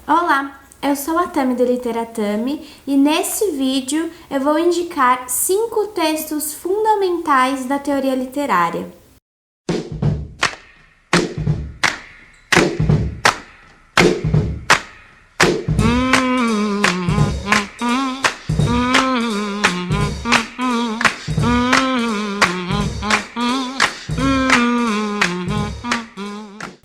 Olá, eu sou a Tami do Literatami e nesse vídeo eu vou indicar 5 textos fundamentais da teoria literária.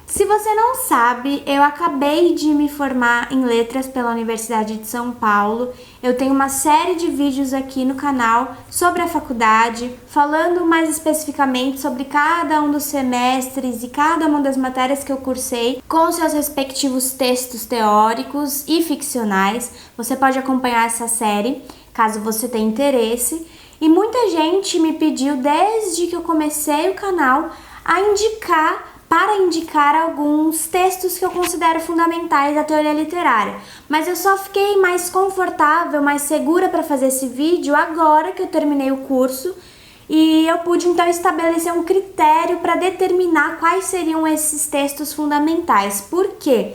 Se você não sabe, eu acabei de me formar em letras pela Universidade de São Paulo. Eu tenho uma série de vídeos aqui no canal sobre a faculdade, falando mais especificamente sobre cada um dos semestres e cada uma das matérias que eu cursei, com seus respectivos textos teóricos e ficcionais. Você pode acompanhar essa série, caso você tenha interesse. E muita gente me pediu, desde que eu comecei o canal, para indicar alguns textos que eu considero fundamentais da teoria literária. Mas eu só fiquei mais confortável, mais segura para fazer esse vídeo agora que eu terminei o curso e eu pude então estabelecer um critério para determinar quais seriam esses textos fundamentais. Por quê?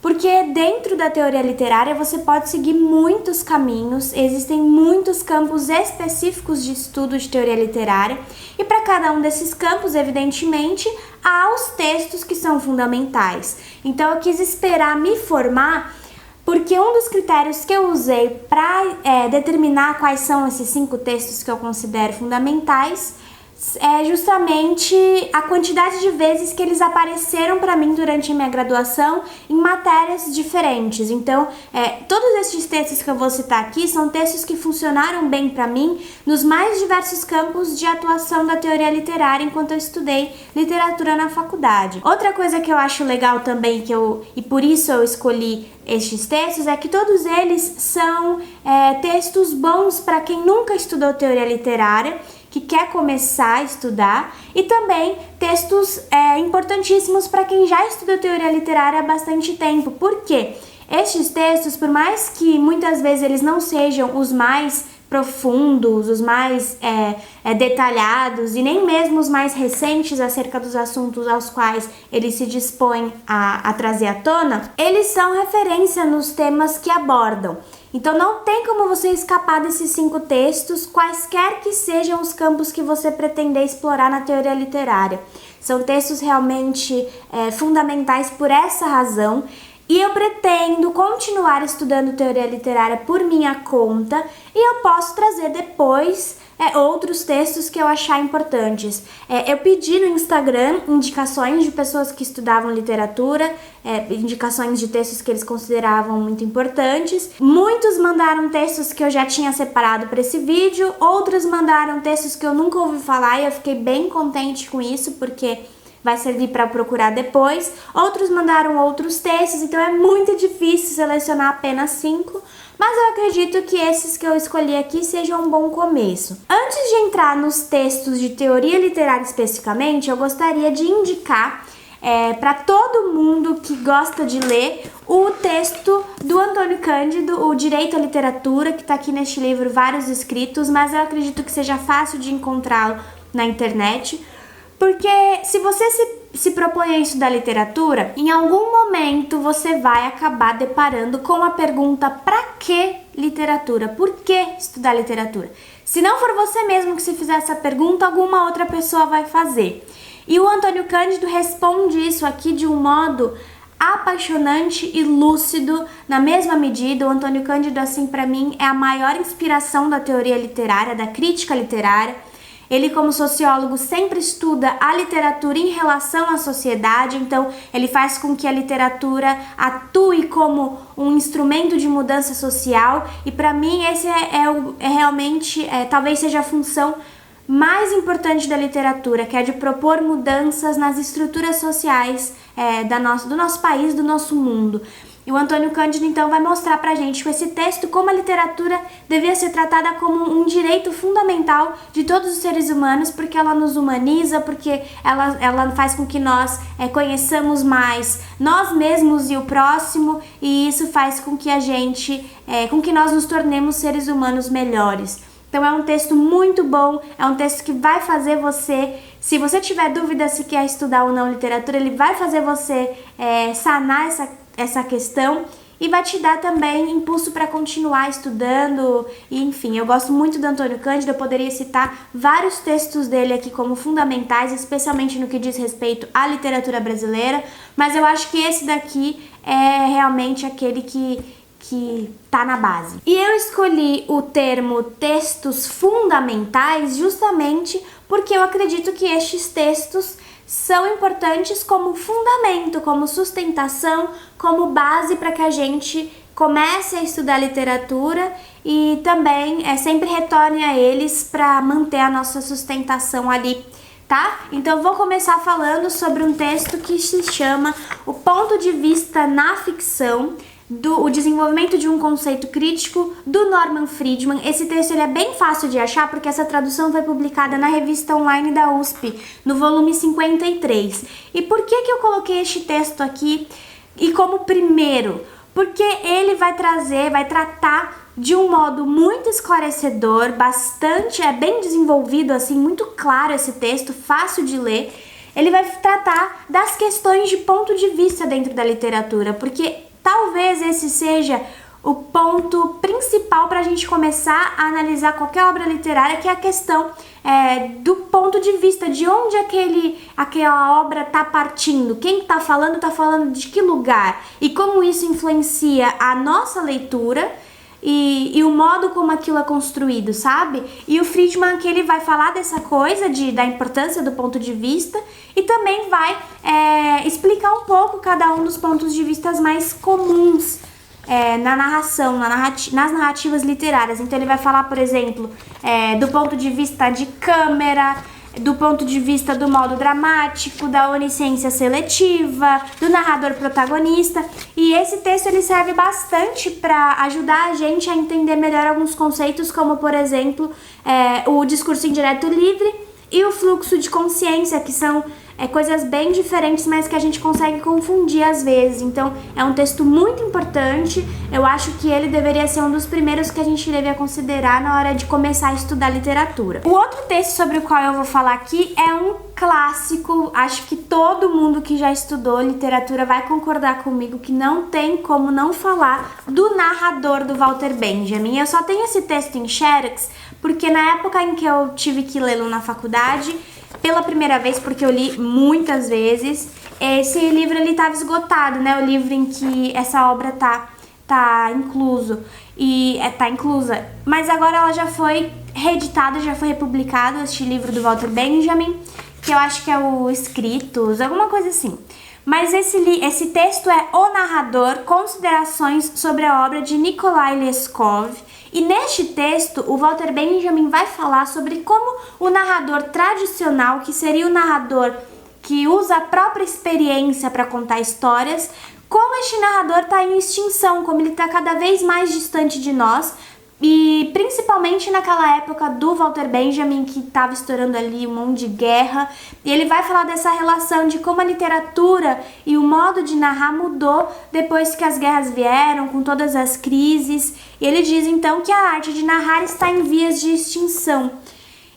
Porque dentro da teoria literária você pode seguir muitos caminhos, existem muitos campos específicos de estudo de teoria literária e para cada um desses campos, evidentemente, há os textos que são fundamentais. Então eu quis esperar me formar porque um dos critérios que eu usei para determinar quais são esses 5 textos que eu considero fundamentais é justamente a quantidade de vezes que eles apareceram para mim durante a minha graduação em matérias diferentes. Então, todos esses textos que eu vou citar aqui são textos que funcionaram bem para mim nos mais diversos campos de atuação da teoria literária enquanto eu estudei literatura na faculdade. Outra coisa que eu acho legal também, e por isso eu escolhi estes textos, é que todos eles são textos bons para quem nunca estudou teoria literária, que quer começar a estudar, e também textos importantíssimos para quem já estudou teoria literária há bastante tempo. Por quê? Estes textos, por mais que muitas vezes eles não sejam os mais profundos, os mais detalhados e nem mesmo os mais recentes acerca dos assuntos aos quais eles se dispõem a trazer à tona, eles são referência nos temas que abordam. Então não tem como você escapar desses 5 textos, quaisquer que sejam os campos que você pretender explorar na teoria literária. São textos realmente fundamentais por essa razão. E eu pretendo continuar estudando teoria literária por minha conta e eu posso trazer depois outros textos que eu achar importantes. Eu pedi no Instagram indicações de pessoas que estudavam literatura, indicações de textos que eles consideravam muito importantes. Muitos mandaram textos que eu já tinha separado para esse vídeo, outros mandaram textos que eu nunca ouvi falar e eu fiquei bem contente com isso, porque vai servir para procurar depois. Outros mandaram outros textos, então é muito difícil selecionar apenas 5, mas eu acredito que esses que eu escolhi aqui sejam um bom começo. Antes de entrar nos textos de teoria literária especificamente, eu gostaria de indicar para todo mundo que gosta de ler o texto do Antônio Cândido, O Direito à Literatura, que está aqui neste livro, vários escritos, mas eu acredito que seja fácil de encontrá-lo na internet. Porque se você se propõe a estudar literatura, em algum momento você vai acabar deparando com a pergunta: para que literatura? Por que estudar literatura? Se não for você mesmo que se fizer essa pergunta, alguma outra pessoa vai fazer. E o Antônio Cândido responde isso aqui de um modo apaixonante e lúcido na mesma medida. O Antônio Cândido, assim, para mim, é a maior inspiração da teoria literária, da crítica literária. Ele, como sociólogo, sempre estuda a literatura em relação à sociedade, então ele faz com que a literatura atue como um instrumento de mudança social, e para mim esse realmente, talvez seja a função mais importante da literatura, que é de propor mudanças nas estruturas sociais do nosso país, do nosso mundo. E o Antônio Cândido, então, vai mostrar pra gente com esse texto como a literatura devia ser tratada como um direito fundamental de todos os seres humanos, porque ela nos humaniza, porque ela faz com que nós conheçamos mais nós mesmos e o próximo, e isso faz com que com que nós nos tornemos seres humanos melhores. Então é um texto muito bom, é um texto que vai fazer você, se você tiver dúvida se quer estudar ou não literatura, ele vai fazer você sanar essa questão e vai te dar também impulso para continuar estudando. E, enfim, eu gosto muito do Antônio Cândido, eu poderia citar vários textos dele aqui como fundamentais, especialmente no que diz respeito à literatura brasileira, mas eu acho que esse daqui é realmente aquele que tá na base. E eu escolhi o termo textos fundamentais justamente porque eu acredito que estes textos são importantes como fundamento, como sustentação, como base para que a gente comece a estudar literatura e também sempre retorne a eles para manter a nossa sustentação ali, tá? Então vou começar falando sobre um texto que se chama O Ponto de Vista na Ficção, o desenvolvimento de um conceito crítico, do Norman Friedman. Esse texto ele é bem fácil de achar porque essa tradução foi publicada na revista online da USP, no volume 53. E por que eu coloquei este texto aqui e como primeiro? Porque ele vai tratar de um modo muito esclarecedor, bem desenvolvido, assim, muito claro esse texto, fácil de ler. Ele vai tratar das questões de ponto de vista dentro da literatura, porque talvez esse seja o ponto principal para a gente começar a analisar qualquer obra literária, que é a questão do ponto de vista, de onde aquela obra está partindo, quem está falando de que lugar, e como isso influencia a nossa leitura e o modo como aquilo é construído, sabe? E o Friedman aqui ele vai falar dessa coisa, da importância do ponto de vista, e também vai explicar um pouco cada um dos pontos de vista mais comuns na narração, nas narrativas literárias. Então ele vai falar, por exemplo, do ponto de vista de câmera, do ponto de vista do modo dramático, da onisciência seletiva, do narrador protagonista. E esse texto ele serve bastante para ajudar a gente a entender melhor alguns conceitos, como por exemplo o discurso indireto livre e o fluxo de consciência, que são coisas bem diferentes, mas que a gente consegue confundir às vezes. Então é um texto muito importante. Eu acho que ele deveria ser um dos primeiros que a gente deveria considerar na hora de começar a estudar literatura. O outro texto sobre o qual eu vou falar aqui é um clássico. Acho que todo mundo que já estudou literatura vai concordar comigo que não tem como não falar do Narrador, do Walter Benjamin. Eu só tenho esse texto em xerox porque na época em que eu tive que lê-lo na faculdade, pela primeira vez, porque eu li muitas vezes, esse livro ele estava esgotado, né? O livro em que essa obra tá incluso e tá inclusa. Mas agora ela já foi reeditada, já foi republicado, este livro do Walter Benjamin, que eu acho que é o Escritos, alguma coisa assim. Mas esse texto é O Narrador, Considerações sobre a obra de Nikolai Leskov. E neste texto, o Walter Benjamin vai falar sobre como o narrador tradicional, que seria o narrador que usa a própria experiência para contar histórias, como este narrador está em extinção, como ele está cada vez mais distante de nós, e principalmente naquela época do Walter Benjamin, que estava estourando ali um monte de guerra. E ele vai falar dessa relação de como a literatura e o modo de narrar mudou depois que as guerras vieram, com todas as crises. E ele diz então que a arte de narrar está em vias de extinção.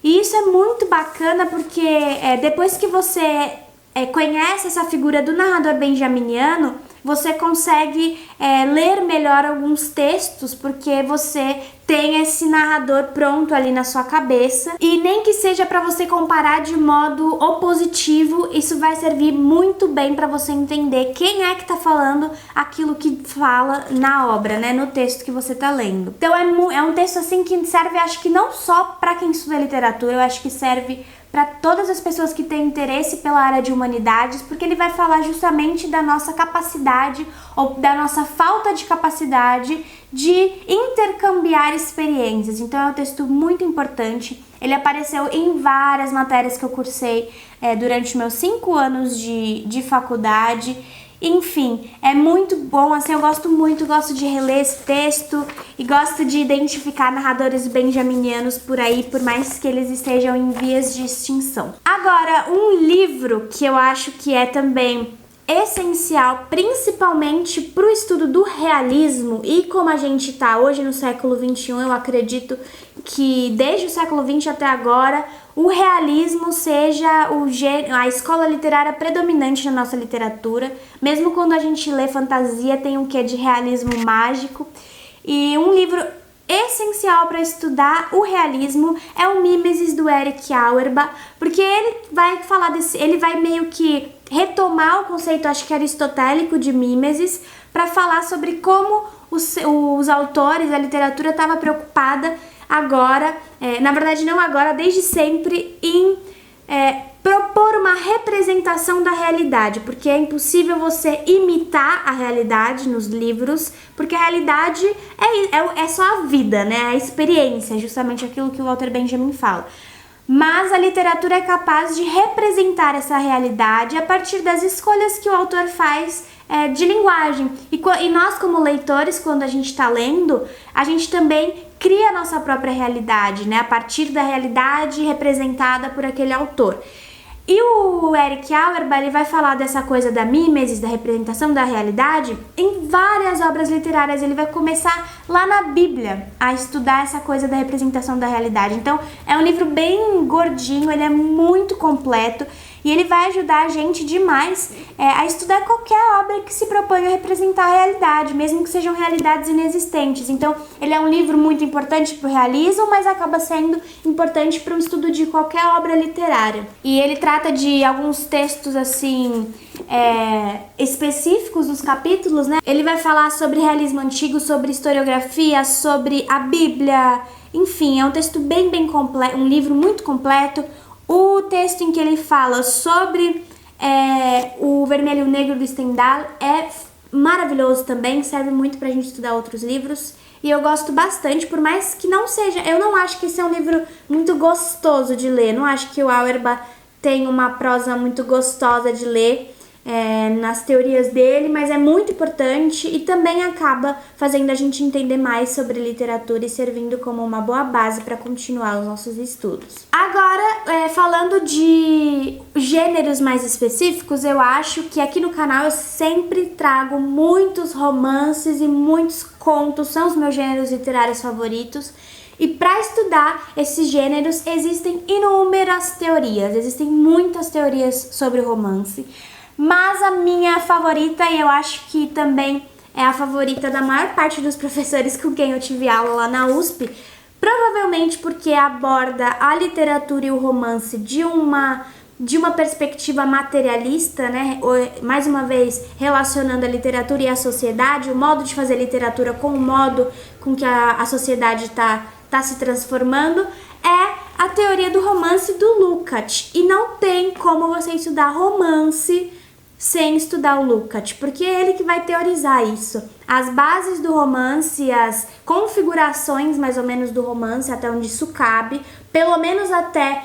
E isso é muito bacana porque depois que você conhece essa figura do narrador benjaminiano, você consegue ler melhor alguns textos, porque você tem esse narrador pronto ali na sua cabeça. E nem que seja para você comparar de modo opositivo, isso vai servir muito bem para você entender quem é que tá falando aquilo que fala na obra, né, no texto que você tá lendo. Então é um texto assim que serve, acho que não só para quem estuda literatura, eu acho que serve para todas as pessoas que têm interesse pela área de humanidades, porque ele vai falar justamente da nossa capacidade ou da nossa falta de capacidade de intercambiar experiências. Então é um texto muito importante. Ele apareceu em várias matérias que eu cursei durante meus 5 anos de faculdade. Enfim, é muito bom, assim, eu gosto de reler esse texto e gosto de identificar narradores benjaminianos por aí, por mais que eles estejam em vias de extinção. Agora, um livro que eu acho que é também essencial, principalmente para o estudo do realismo, e como a gente está hoje no século XXI, eu acredito que desde o século XX até agora, o realismo seja a escola literária predominante na nossa literatura. Mesmo quando a gente lê fantasia, tem um quê de realismo mágico. E um livro essencial para estudar o realismo é o Mimesis, do Erich Auerbach, porque ele vai falar ele vai meio que retomar o conceito, acho que aristotélico, de mimesis, para falar sobre como os autores, a literatura estava preocupada agora, na verdade não agora, desde sempre, em propor uma representação da realidade, porque é impossível você imitar a realidade nos livros, porque a realidade é só a vida, né? A experiência, justamente aquilo que o Walter Benjamin fala. Mas a literatura é capaz de representar essa realidade a partir das escolhas que o autor faz de linguagem. E nós, como leitores, quando a gente está lendo, a gente também cria a nossa própria realidade, né? A partir da realidade representada por aquele autor. E o Erich Auerbach, ele vai falar dessa coisa da mimesis, da representação da realidade, em várias obras literárias. Ele vai começar lá na Bíblia a estudar essa coisa da representação da realidade. Então, é um livro bem gordinho, ele é muito completo e ele vai ajudar a gente demais a estudar qualquer obra que se proponha a representar a realidade, mesmo que sejam realidades inexistentes. Então, ele é um livro muito importante para o realismo, mas acaba sendo importante para o estudo de qualquer obra literária. E ele trata de alguns textos assim específicos dos capítulos, né? Ele vai falar sobre realismo antigo, sobre historiografia, sobre a Bíblia, enfim, é um texto bem completo, um livro muito completo. O texto em que ele fala sobre o Vermelho e o Negro do Stendhal é maravilhoso também, serve muito pra gente estudar outros livros. E eu gosto bastante, por mais que não seja... Eu não acho que esse é um livro muito gostoso de ler, não acho que o Auerbach tem uma prosa muito gostosa de ler nas teorias dele, mas é muito importante e também acaba fazendo a gente entender mais sobre literatura e servindo como uma boa base para continuar os nossos estudos. Agora, falando de gêneros mais específicos, eu acho que aqui no canal eu sempre trago muitos romances e muitos contos, são os meus gêneros literários favoritos. E para estudar esses gêneros existem inúmeras teorias, existem muitas teorias sobre o romance. Mas a minha favorita, e eu acho que também é a favorita da maior parte dos professores com quem eu tive aula lá na USP, provavelmente porque aborda a literatura e o romance de uma perspectiva materialista, né? Mais uma vez relacionando a literatura e a sociedade, o modo de fazer literatura com o modo com que a sociedade está se transformando, é a teoria do romance do Lukács. E não tem como você estudar romance sem estudar o Lukács, porque é ele que vai teorizar isso. As bases do romance, as configurações mais ou menos do romance, até onde isso cabe, pelo menos até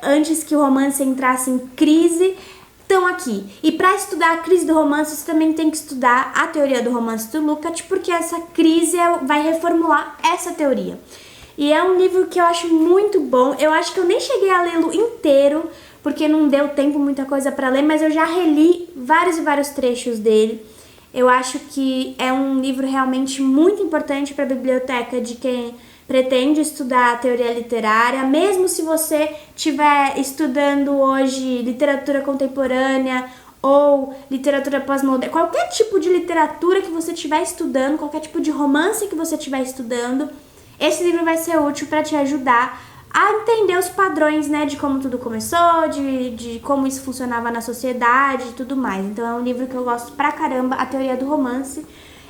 antes que o romance entrasse em crise, estão aqui. E para estudar a crise do romance, você também tem que estudar a teoria do romance do Lukács, porque essa crise vai reformular essa teoria. E é um livro que eu acho muito bom. Eu acho que eu nem cheguei a lê-lo inteiro, porque não deu tempo, muita coisa para ler, mas eu já reli vários e vários trechos dele. Eu acho que é um livro realmente muito importante para a biblioteca de quem pretende estudar a teoria literária, mesmo se você estiver estudando hoje literatura contemporânea ou literatura pós-moderna, qualquer tipo de literatura que você estiver estudando, qualquer tipo de romance que você estiver estudando, esse livro vai ser útil para te ajudar a entender os padrões, né, de como tudo começou, de como isso funcionava na sociedade e tudo mais. Então é um livro que eu gosto pra caramba, a teoria do romance.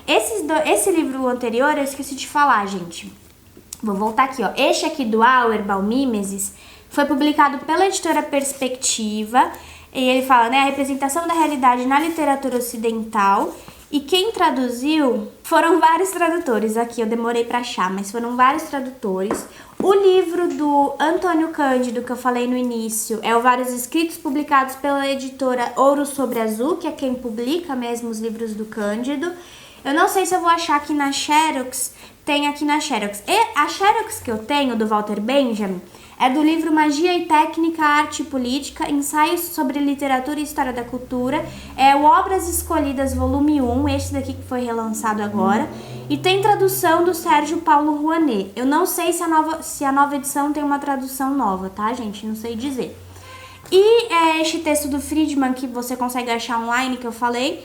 Esse livro anterior eu esqueci de falar, gente. Vou voltar aqui, ó. Este aqui do Auerbach, o Mimesis, foi publicado pela editora Perspectiva. E ele fala, né, a representação da realidade na literatura ocidental. E quem traduziu foram vários tradutores. Aqui eu demorei para achar, mas foram vários tradutores. O livro do Antônio Cândido, que eu falei no início, é o Vários Escritos, publicados pela editora Ouro sobre Azul, que é quem publica mesmo os livros do Cândido. Eu não sei se eu vou achar aqui na Xerox, tem aqui na Xerox. E a Xerox que eu tenho, do Walter Benjamin, É do livro Magia e Técnica, Arte e Política, Ensaios sobre Literatura e História da Cultura. É o Obras Escolhidas, volume 1, este daqui que foi relançado agora. E tem tradução do Sérgio Paulo Rouanet. Eu não sei se a nova edição tem uma tradução nova, tá, gente? Não sei dizer. E este texto do Friedman, que você consegue achar online, que eu falei,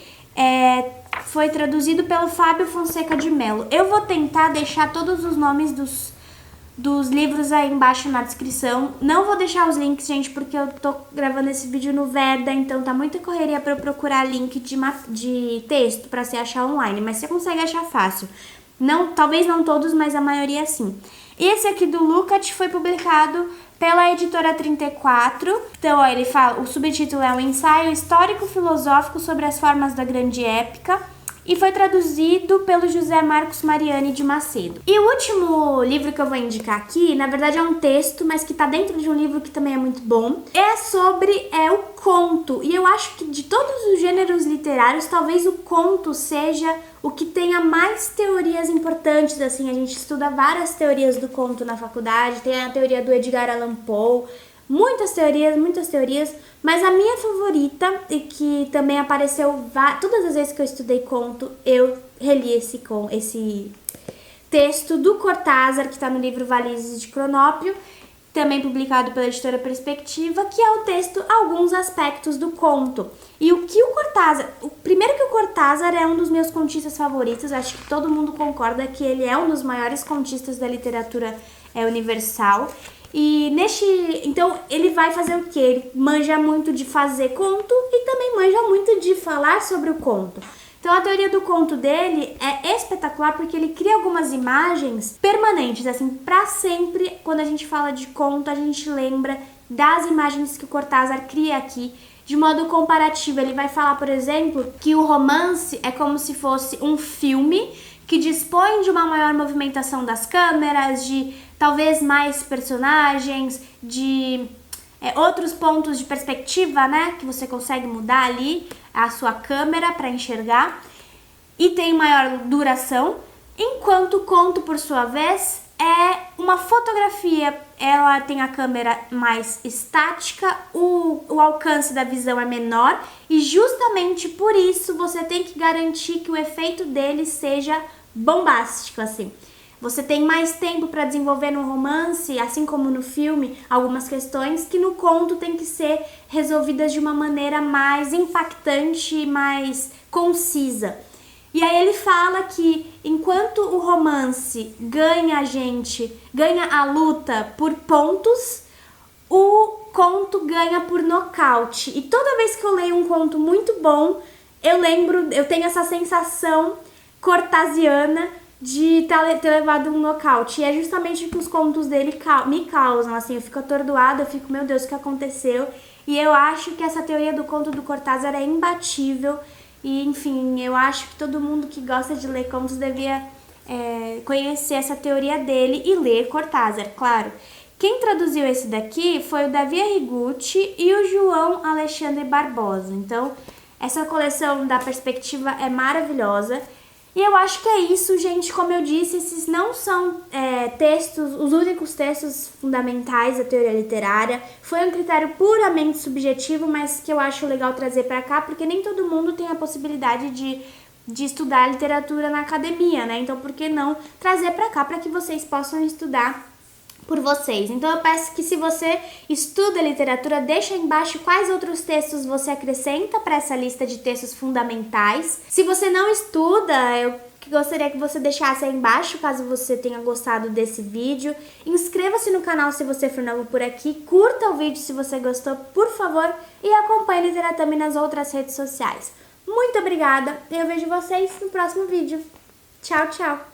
foi traduzido pelo Fábio Fonseca de Mello. Eu vou tentar deixar todos os nomes dos livros aí embaixo na descrição. Não vou deixar os links, gente, porque eu tô gravando esse vídeo no Verda, então tá muita correria pra eu procurar link de texto pra você achar online, mas você consegue achar fácil. Não, talvez não todos, mas a maioria sim. Esse aqui do Lukács foi publicado pela editora 34. Então, ó, ele fala, o subtítulo é um ensaio histórico-filosófico sobre as formas da grande épica e foi traduzido pelo José Marcos Mariani de Macedo. E o último livro que eu vou indicar aqui, na verdade é um texto, mas que tá dentro de um livro que também é muito bom, é sobre o conto. E eu acho que de todos os gêneros literários, talvez o conto seja o que tenha mais teorias importantes, assim, a gente estuda várias teorias do conto na faculdade, tem a teoria do Edgar Allan Poe, muitas teorias, mas a minha favorita, e que também apareceu todas as vezes que eu estudei conto, eu reli esse texto do Cortázar, que está no livro Varizes de Cronópio, também publicado pela editora Perspectiva, que é o texto Alguns Aspectos do Conto. E primeiro que o Cortázar é um dos meus contistas favoritos, acho que todo mundo concorda que ele é um dos maiores contistas da literatura universal. E então ele vai fazer o quê? Ele manja muito de fazer conto e também manja muito de falar sobre o conto. Então a teoria do conto dele é espetacular porque ele cria algumas imagens permanentes, assim, pra sempre. Quando a gente fala de conto, a gente lembra das imagens que o Cortázar cria aqui. De modo comparativo, ele vai falar, por exemplo, que o romance é como se fosse um filme que dispõe de uma maior movimentação das câmeras, de talvez mais personagens, de outros pontos de perspectiva, né? Que você consegue mudar ali a sua câmera para enxergar. E tem maior duração. Enquanto o conto, por sua vez, é uma fotografia. Ela tem a câmera mais estática, o alcance da visão é menor. E justamente por isso você tem que garantir que o efeito dele seja bombástico, assim. Você tem mais tempo para desenvolver no romance, assim como no filme, algumas questões que no conto tem que ser resolvidas de uma maneira mais impactante e mais concisa. E aí ele fala que enquanto o romance ganha a luta por pontos, o conto ganha por nocaute. E toda vez que eu leio um conto muito bom, eu tenho essa sensação cortasiana de ter levado um nocaute. E é justamente o que os contos dele me causam, assim, eu fico atordoada, eu fico, meu Deus, o que aconteceu? E eu acho que essa teoria do conto do Cortázar é imbatível. E, enfim, eu acho que todo mundo que gosta de ler contos devia conhecer essa teoria dele e ler Cortázar, claro. Quem traduziu esse daqui foi o Davi Arrigucci e o João Alexandre Barbosa. Então, essa coleção da Perspectiva é maravilhosa. E eu acho que é isso, gente. Como eu disse, esses não são os únicos textos fundamentais da teoria literária. Foi um critério puramente subjetivo, mas que eu acho legal trazer para cá, porque nem todo mundo tem a possibilidade de estudar literatura na academia, né? Então, por que não trazer para cá para que vocês possam estudar por vocês? Então eu peço que, se você estuda literatura, deixa aí embaixo quais outros textos você acrescenta para essa lista de textos fundamentais. Se você não estuda, eu gostaria que você deixasse aí embaixo, caso você tenha gostado desse vídeo. Inscreva-se no canal se você for novo por aqui, curta o vídeo se você gostou, por favor, e acompanhe Literatami nas outras redes sociais. Muito obrigada, e eu vejo vocês no próximo vídeo. Tchau, tchau!